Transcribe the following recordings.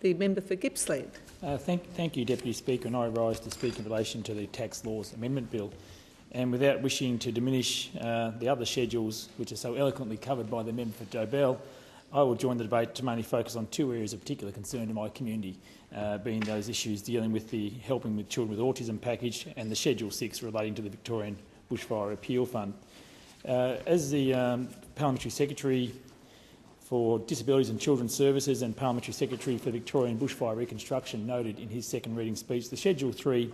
The member for Gippsland. Thank you, Deputy Speaker, and I rise to speak in relation to the Tax Laws Amendment Bill. And without wishing to diminish the other schedules, which are so eloquently covered by the member for Dobell, I will join the debate to mainly focus on two areas of particular concern to my community, being those issues dealing with the Helping with Children with Autism package and the Schedule 6 relating to the Victorian Bushfire Appeal Fund. As the Parliamentary Secretary for Disabilities and Children's Services and Parliamentary Secretary for Victorian Bushfire Reconstruction noted in his second reading speech, the Schedule 3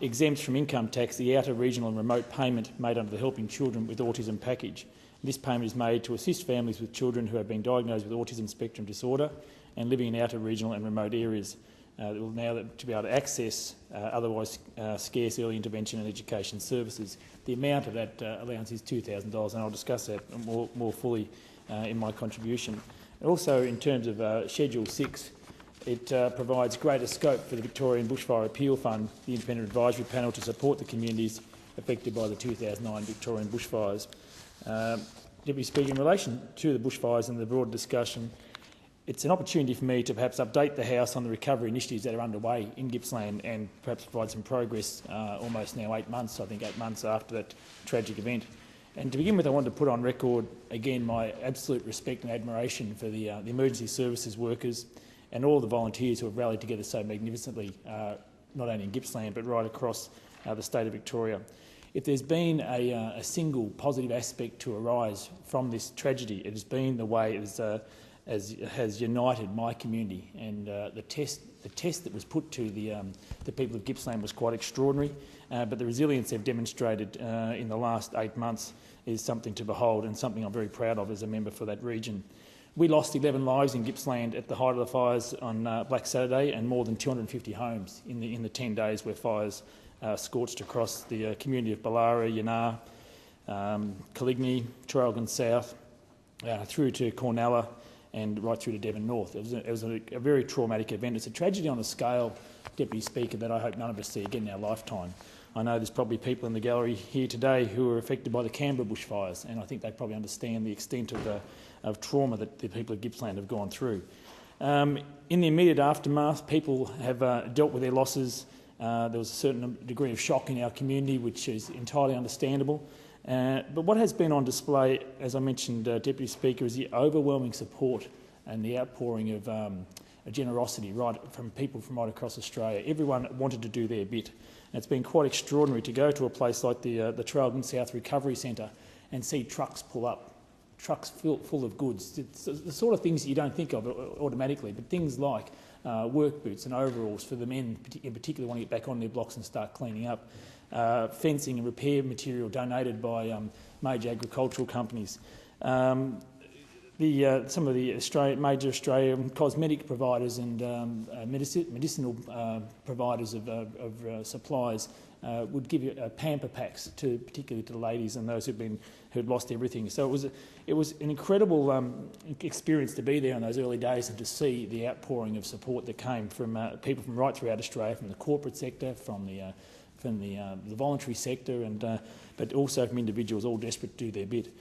exempts from income tax the outer regional and remote payment made under the Helping Children with Autism package. This payment is made to assist families with children who have been diagnosed with autism spectrum disorder and living in outer regional and remote areas. They will now to be able to access otherwise scarce early intervention and education services. The amount of that allowance is $2,000, and I'll discuss that more fully in my contribution. And also, in terms of Schedule 6, it provides greater scope for the Victorian Bushfire Appeal Fund, the independent advisory panel, to support the communities affected by the 2009 Victorian bushfires. Deputy Speaker, in relation to the bushfires and the broader discussion, it's an opportunity for me to perhaps update the House on the recovery initiatives that are underway in Gippsland and perhaps provide some progress almost now 8 months, I think 8 months after that tragic event. And to begin with, I want to put on record again my absolute respect and admiration for the emergency services workers and all the volunteers who have rallied together so magnificently, not only in Gippsland but right across the state of Victoria. If there's been a single positive aspect to arise from this tragedy, it has been the way it has united my community, and the test that was put to the people of Gippsland was quite extraordinary, but the resilience they've demonstrated in the last 8 months is something to behold and something I'm very proud of as a member for that region. We lost 11 lives in Gippsland at the height of the fires on Black Saturday, and more than 250 homes in the 10 days where fires scorched across the community of Ballara, Yanar, Coligny, Traralgon South, through to Cornella and right through to Devon North. It was a very traumatic event. It's a tragedy on a scale, Deputy Speaker, that I hope none of us see again in our lifetime. I know there's probably people in the gallery here today who are affected by the Canberra bushfires, and I think they probably understand the extent of trauma that the people of Gippsland have gone through. In the immediate aftermath, people have dealt with their losses. There was a certain degree of shock in our community, which is entirely understandable. But what has been on display, as I mentioned, Deputy Speaker, is the overwhelming support and the outpouring of generosity from people from right across Australia. Everyone wanted to do their bit. And it's been quite extraordinary to go to a place like the Traralgon South Recovery Centre and see trucks pull up, trucks full of goods. It's the sort of things you don't think of automatically, but things like work boots and overalls for the men in particular want to get back on their blocks and start cleaning up, fencing and repair material donated by major agricultural companies, some of the major Australian cosmetic providers and medicinal providers of supplies would give you pamper packs, particularly to the ladies and those who'd lost everything. So it was an incredible experience to be there in those early days and to see the outpouring of support that came from people from right throughout Australia, from the corporate sector, from the voluntary sector, but also from individuals all desperate to do their bit.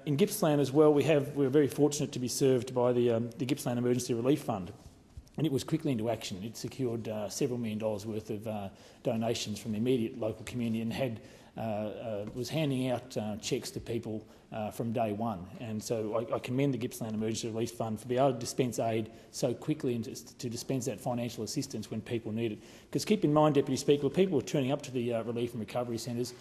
In Gippsland as well, we're very fortunate to be served by the Gippsland Emergency Relief Fund, and it was quickly into action. It secured several $1 million worth of donations from the immediate local community and was handing out cheques to people from day one. And so I commend the Gippsland Emergency Relief Fund for being able to dispense aid so quickly and to dispense that financial assistance when people need it. Because keep in mind, Deputy Speaker, people were turning up to the relief and recovery centres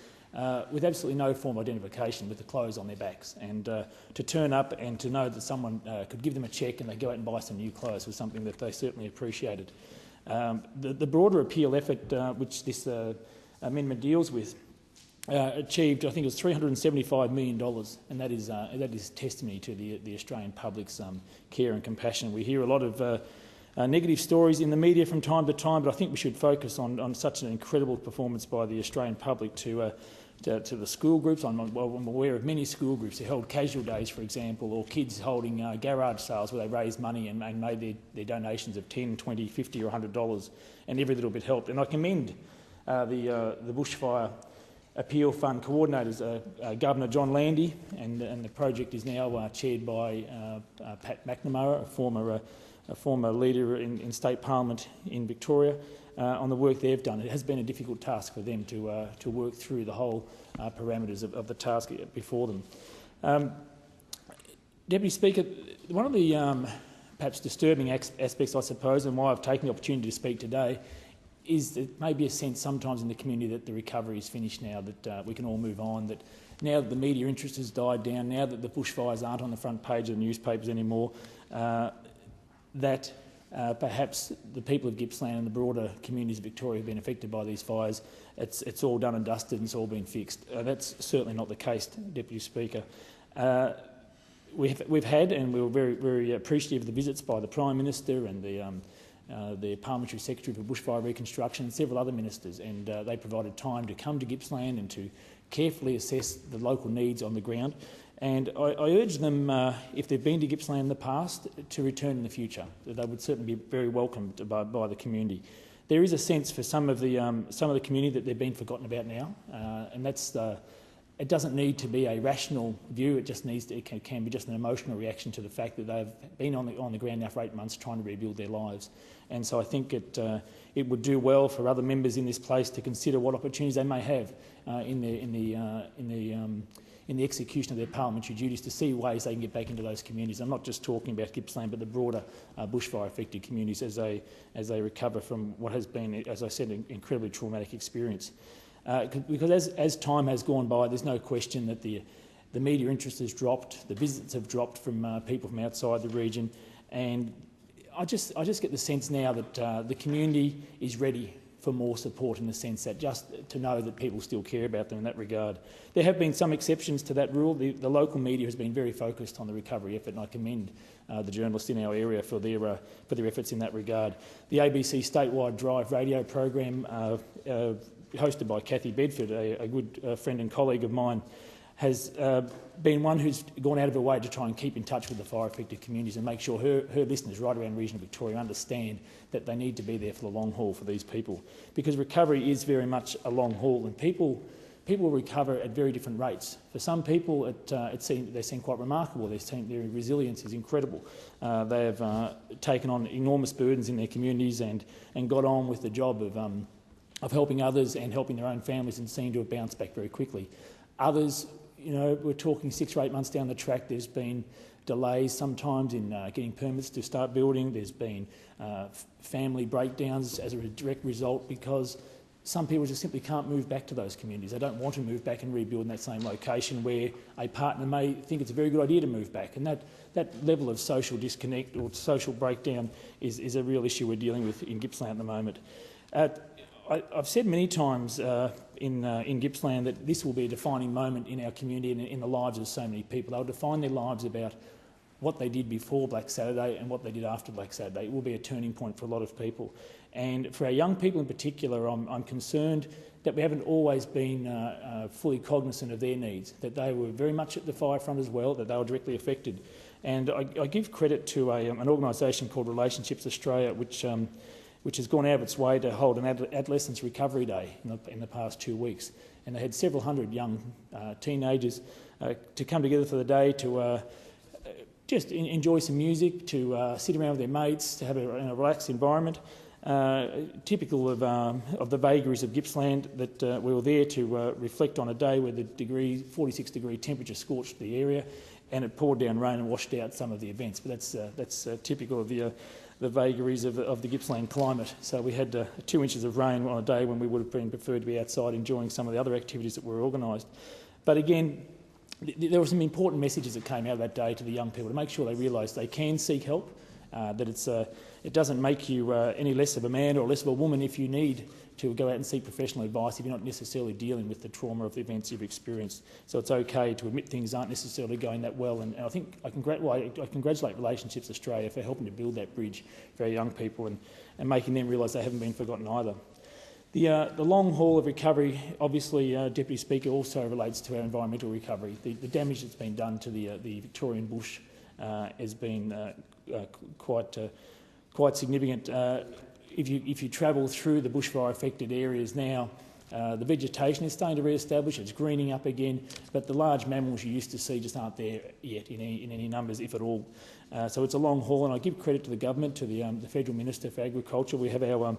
with absolutely no form of identification, with the clothes on their backs. And to turn up and to know that someone could give them a cheque and they go out and buy some new clothes was something that they certainly appreciated. The broader appeal effort, which this amendment deals with, achieved, I think it was $375 million, and that is testimony to the Australian public's care and compassion. We hear a lot of negative stories in the media from time to time, but I think we should focus on such an incredible performance by the Australian public to the school groups. I'm aware of many school groups who held casual days, for example, or kids holding garage sales where they raised money and made their donations of $10, $20, $50 or $100, and every little bit helped. And I commend the bushfire Appeal Fund coordinators are Governor John Landy, and the project is now chaired by Pat McNamara, a former leader in State Parliament in Victoria, on the work they've done. It has been a difficult task for them to work through the whole parameters of the task before them. Deputy Speaker, one of the perhaps disturbing aspects, I suppose, and why I've taken the opportunity to speak today, is that maybe a sense sometimes in the community that the recovery is finished now, that we can all move on, that now that the media interest has died down, now that the bushfires aren't on the front page of the newspapers anymore, that perhaps the people of Gippsland and the broader communities of Victoria who've been affected by these fires, it's all done and dusted and it's all been fixed. That's certainly not the case, Deputy Speaker. We've had, and we were very, very appreciative of the visits by the Prime Minister and the Parliamentary Secretary for Bushfire Reconstruction and several other ministers, and they provided time to come to Gippsland and to carefully assess the local needs on the ground. And I urge them, if they've been to Gippsland in the past, to return in the future. They would certainly be very welcomed by the community. There is a sense for some of the community that they've been forgotten about now, and that's it doesn't need to be a rational view. It can be just an emotional reaction to the fact that they've been on the ground now for 8 months trying to rebuild their lives. And so I think it would do well for other members in this place to consider what opportunities they may have in the execution of their parliamentary duties, to see ways they can get back into those communities. I'm not just talking about Gippsland, but the broader bushfire-affected communities as they recover from what has been, as I said, an incredibly traumatic experience. Because as time has gone by, there's no question that the media interest has dropped, the visits have dropped from people from outside the region, and I just get the sense now that the community is ready for more support, in the sense that just to know that people still care about them in that regard. There have been some exceptions to that rule. The local media has been very focused on the recovery effort, and I commend the journalists in our area for their efforts in that regard. The ABC statewide Drive radio program, hosted by Cathy Bedford, a good friend and colleague of mine, has been one who's gone out of her way to try and keep in touch with the fire-affected communities and make sure her listeners right around the region of Victoria understand that they need to be there for the long haul for these people. Because recovery is very much a long haul, and people recover at very different rates. For some people, they seem quite remarkable. Their resilience is incredible. They have taken on enormous burdens in their communities and got on with the job of helping others and helping their own families, and seem to have bounced back very quickly. Others, we're talking 6 or 8 months down the track, there's been delays sometimes in getting permits to start building. There's been family breakdowns as a direct result, because some people just simply can't move back to those communities. They don't want to move back and rebuild in that same location where a partner may think it's a very good idea to move back. And that level of social disconnect or social breakdown is a real issue we're dealing with in Gippsland at the moment. I've said many times in Gippsland that this will be a defining moment in our community and in the lives of so many people. They'll define their lives about what they did before Black Saturday and what they did after Black Saturday. It will be a turning point for a lot of people. And for our young people in particular, I'm concerned that we haven't always been fully cognisant of their needs, that they were very much at the forefront as well, that they were directly affected. And I give credit to an organisation called Relationships Australia, which has gone out of its way to hold an Adolescents Recovery Day in the past 2 weeks. And they had several hundred young teenagers to come together for the day to just enjoy some music, to sit around with their mates, to have a relaxed environment. Typical of the vagaries of Gippsland, that we were there to reflect on a day where the 46-degree temperature scorched the area, and it poured down rain and washed out some of the events. But that's typical of the vagaries of the Gippsland climate. So we had 2 inches of rain on a day when we would have been preferred to be outside enjoying some of the other activities that were organised. But again, there were some important messages that came out of that day to the young people to make sure they realise they can seek help, that it doesn't make you any less of a man or less of a woman if you need to go out and seek professional advice if you're not necessarily dealing with the trauma of the events you've experienced. So it's okay to admit things aren't necessarily going that well, and I think I congratulate Relationships Australia for helping to build that bridge for our young people and making them realise they haven't been forgotten either. The long haul of recovery, obviously, Deputy Speaker, also relates to our environmental recovery. The damage that's been done to the Victorian bush has been quite significant. If you travel through the bushfire-affected areas now, The vegetation is starting to re-establish, it's greening up again, but the large mammals you used to see just aren't there yet in any numbers, if at all. So it's a long haul, and I give credit to the government, to the Federal Minister for Agriculture. We have our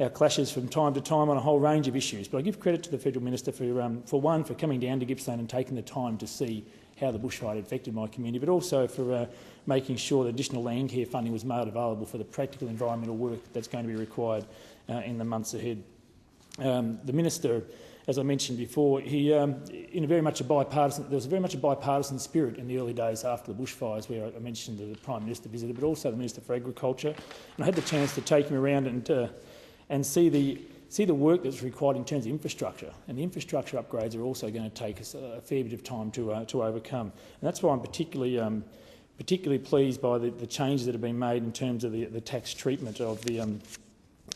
clashes from time to time on a whole range of issues, but I give credit to the Federal Minister for coming down to Gippsland and taking the time to see how the bushfire affected my community, but also for making sure that additional land care funding was made available for the practical environmental work that's going to be required in the months ahead. The Minister, as I mentioned before, there was very much a bipartisan spirit in the early days after the bushfires, where I mentioned the Prime Minister visited, but also the Minister for Agriculture. And I had the chance to take him around and see the work that's required in terms of infrastructure. And the infrastructure upgrades are also going to take us a fair bit of time to overcome. And that's why I'm particularly pleased by the changes that have been made in terms of the tax treatment of the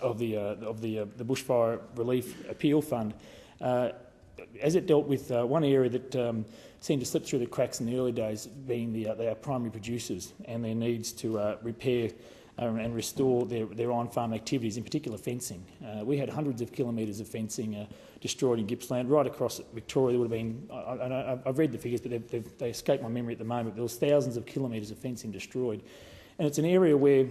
Bushfire Relief Appeal Fund, as it dealt with one area that seemed to slip through the cracks in the early days, being our primary producers and their needs to repair and restore their on-farm activities, in particular fencing. We had hundreds of kilometres of fencing destroyed in Gippsland, right across Victoria. There would have been, I've read the figures, but they escape my memory at the moment. There was thousands of kilometres of fencing destroyed. And it's an area where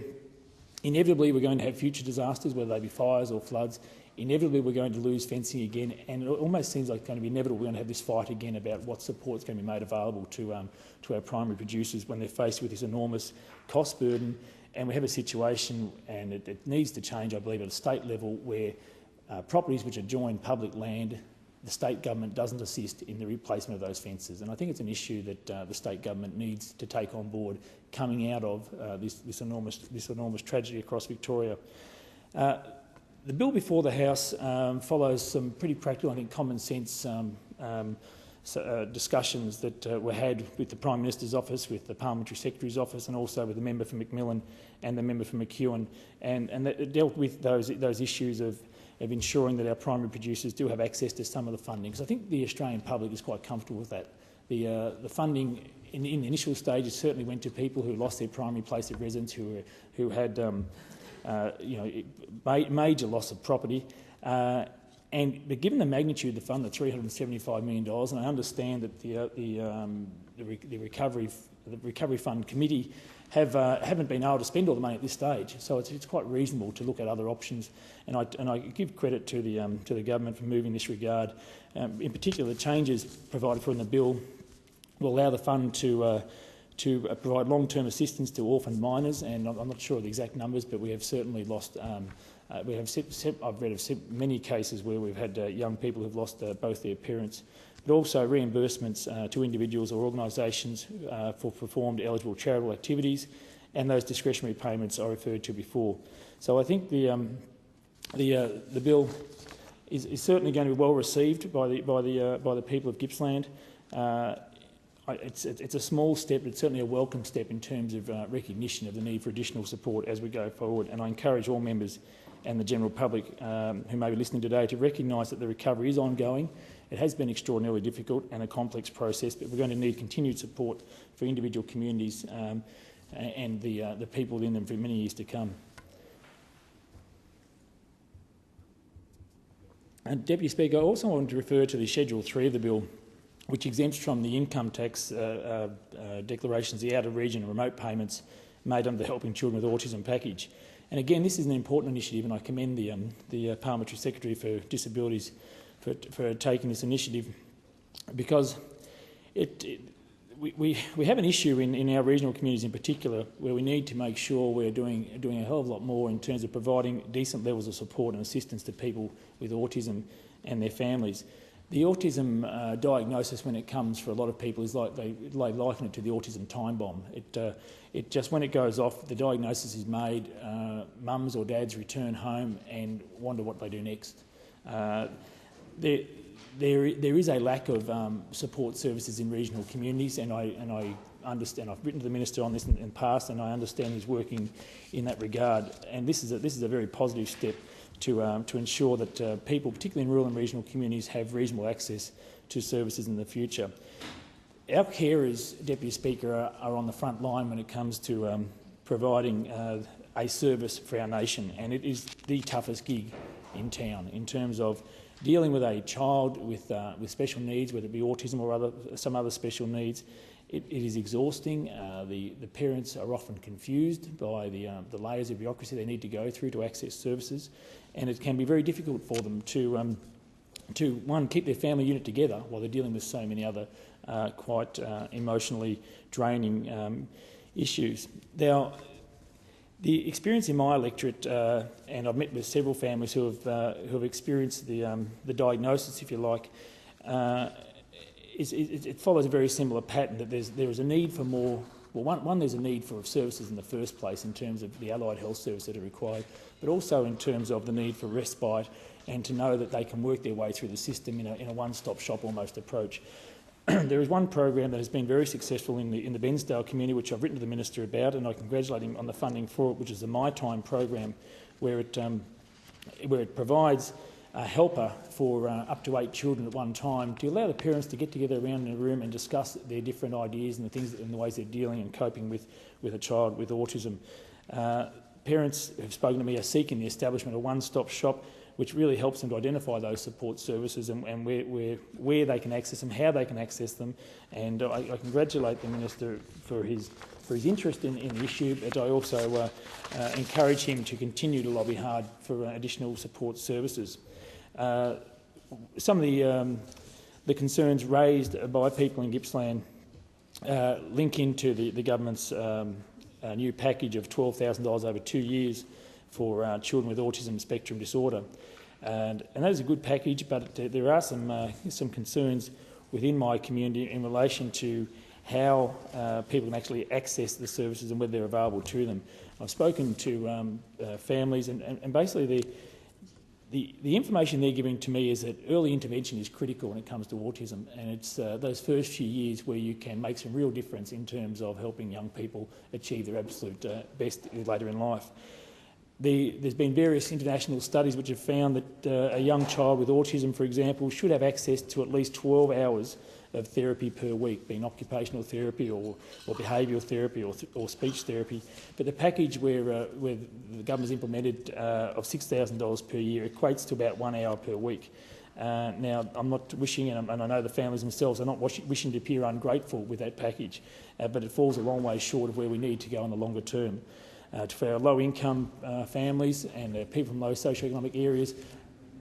inevitably we're going to have future disasters, whether they be fires or floods. Inevitably we're going to lose fencing again, and it almost seems like it's going to be inevitable we're going to have this fight again about what support is going to be made available to our primary producers when they're faced with this enormous cost burden. And we have a situation, and it needs to change, I believe, at a state level, where properties which are joined public land, the state government doesn't assist in the replacement of those fences. And I think it's an issue that the state government needs to take on board, coming out of this enormous tragedy across Victoria. The bill before the House follows some pretty practical, I think, common sense discussions that were had with the Prime Minister's office, with the Parliamentary Secretary's office, and also with the member for Macmillan and the member for McEwen, and that dealt with those issues of ensuring that our primary producers do have access to some of the funding. Because I think the Australian public is quite comfortable with that. The funding in the initial stages certainly went to people who lost their primary place of residence, who had major loss of property. But given the magnitude of the fund, the $375 million, and I understand that the recovery fund committee haven't been able to spend all the money at this stage, so it's quite reasonable to look at other options. And I give credit to the government for moving in this regard. In particular, the changes provided for in the bill will allow the fund to provide long-term assistance to orphaned minors, and I'm not sure of the exact numbers, but we have certainly lost. I've read of many cases where we've had young people who've lost both their parents, but also reimbursements to individuals or organisations for performed eligible charitable activities, and those discretionary payments I referred to before. So I think the bill is certainly going to be well received by the people of Gippsland. It's a small step, but it's certainly a welcome step in terms of recognition of the need for additional support as we go forward. And I encourage all members and the general public who may be listening today to recognise that the recovery is ongoing. It has been extraordinarily difficult and a complex process, but we're going to need continued support for individual communities and the people within them for many years to come. And Deputy Speaker, I also want to refer to the Schedule 3 of the bill, which exempts from the income tax declarations the out-of-region and remote payments made under the Helping Children with Autism package. And again, this is an important initiative, and I commend the Parliamentary Secretary for Disabilities for taking this initiative, because we have an issue in our regional communities in particular where we need to make sure we're doing a hell of a lot more in terms of providing decent levels of support and assistance to people with autism and their families. The autism diagnosis, when it comes for a lot of people, is like they liken it to the autism time bomb. It just, when it goes off, the diagnosis is made, mums or dads return home and wonder what they do next. There is a lack of support services in regional communities, and I understand. I've written to the Minister on this in the past, and I understand he's working in that regard. And this is a very positive step to ensure that people, particularly in rural and regional communities, have reasonable access to services in the future. Our carers, Deputy Speaker, are on the front line when it comes to providing a service for our nation, and it is the toughest gig in town in terms of dealing with a child with special needs, whether it be autism or some other special needs, it is exhausting. The parents are often confused by the layers of bureaucracy they need to go through to access services, and it can be very difficult for them to one, keep their family unit together while they're dealing with so many other quite emotionally draining issues. Now, the experience in my electorate, and I've met with several families who have experienced the diagnosis, if you like, it follows a very similar pattern, that there is a need for more. Well, there's a need for services in the first place in terms of the allied health services that are required, but also in terms of the need for respite and to know that they can work their way through the system in a one-stop shop almost approach. There is one program that has been very successful in the Bensdale community, which I've written to the Minister about, and I congratulate him on the funding for it, which is the My Time program, where it provides a helper for up to 8 children at one time to allow the parents to get together around in a room and discuss their different ideas and the things and the ways they're dealing and coping with a child with autism. Parents who've spoken to me are seeking the establishment of a one-stop shop, which really helps them to identify those support services and where they can access them, how they can access them. And I congratulate the Minister for his interest in the issue, but I also encourage him to continue to lobby hard for additional support services. Some of the concerns raised by people in Gippsland link into the government's new package of $12,000 over 2 years for children with autism spectrum disorder, and that is a good package. But there are some concerns within my community in relation to how people can actually access the services and whether they're available to them. I've spoken to families, and basically the information they're giving to me is that early intervention is critical when it comes to autism, and it's those first few years where you can make some real difference in terms of helping young people achieve their absolute best later in life. There's been various international studies which have found that a young child with autism, for example, should have access to at least 12 hours of therapy per week, being occupational therapy or behavioural therapy or speech therapy. But the package where the government's implemented of $6,000 per year equates to about 1 hour per week. Now, I'm not wishing, and I know the families themselves are not wishing to appear ungrateful with that package, but it falls a long way short of where we need to go in the longer term. For our low-income families and people from low socioeconomic areas,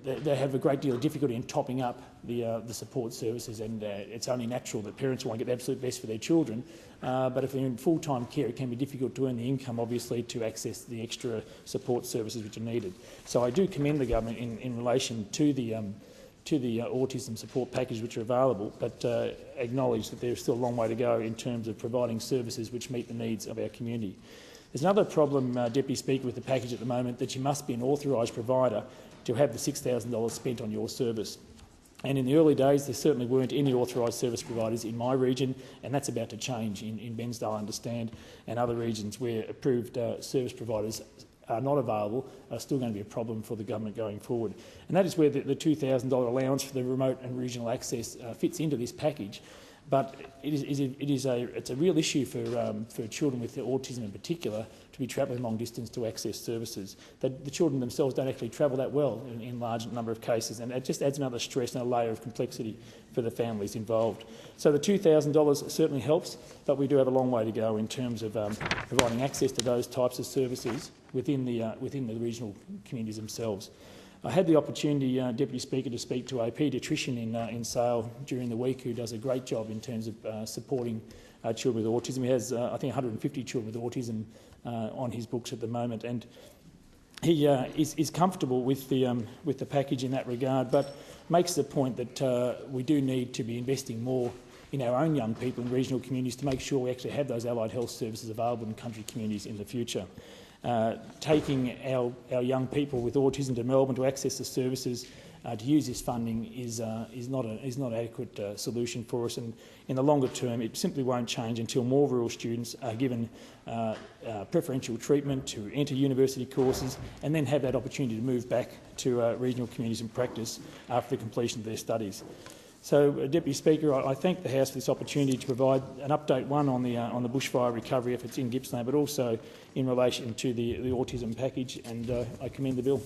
they have a great deal of difficulty in topping up the support services, and it's only natural that parents want to get the absolute best for their children. But if they're in full-time care, it can be difficult to earn the income, obviously, to access the extra support services which are needed. So I do commend the government in relation to the autism support package which are available, but acknowledge that there's still a long way to go in terms of providing services which meet the needs of our community. There's another problem, Deputy Speaker, with the package at the moment, that you must be an authorised provider to have the $6,000 spent on your service. And in the early days, there certainly weren't any authorised service providers in my region, and that's about to change in Bensdale, I understand, and other regions where approved service providers are not available are still going to be a problem for the government going forward. And that is where the $2,000 allowance for the remote and regional access fits into this package. But it's a real issue for children with autism in particular to be travelling long distance to access services. The children themselves don't actually travel that well in large number of cases, and it just adds another stress and a layer of complexity for the families involved. So the $2,000 certainly helps, but we do have a long way to go in terms of providing access to those types of services within the regional communities themselves. I had the opportunity, Deputy Speaker, to speak to a paediatrician in Sale during the week who does a great job in terms of supporting children with autism. He has, I think, 150 children with autism on his books at the moment, and he is comfortable with the package in that regard, but makes the point that we do need to be investing more in our own young people in regional communities to make sure we actually have those allied health services available in country communities in the future. Taking our young people with autism to Melbourne to access the services to use this funding is not an adequate solution for us, and in the longer term it simply won't change until more rural students are given preferential treatment to enter university courses and then have that opportunity to move back to regional communities and practice after the completion of their studies. So, Deputy Speaker, I thank the House for this opportunity to provide an update, one on the bushfire recovery efforts in Gippsland, but also in relation to the autism package, and I commend the bill.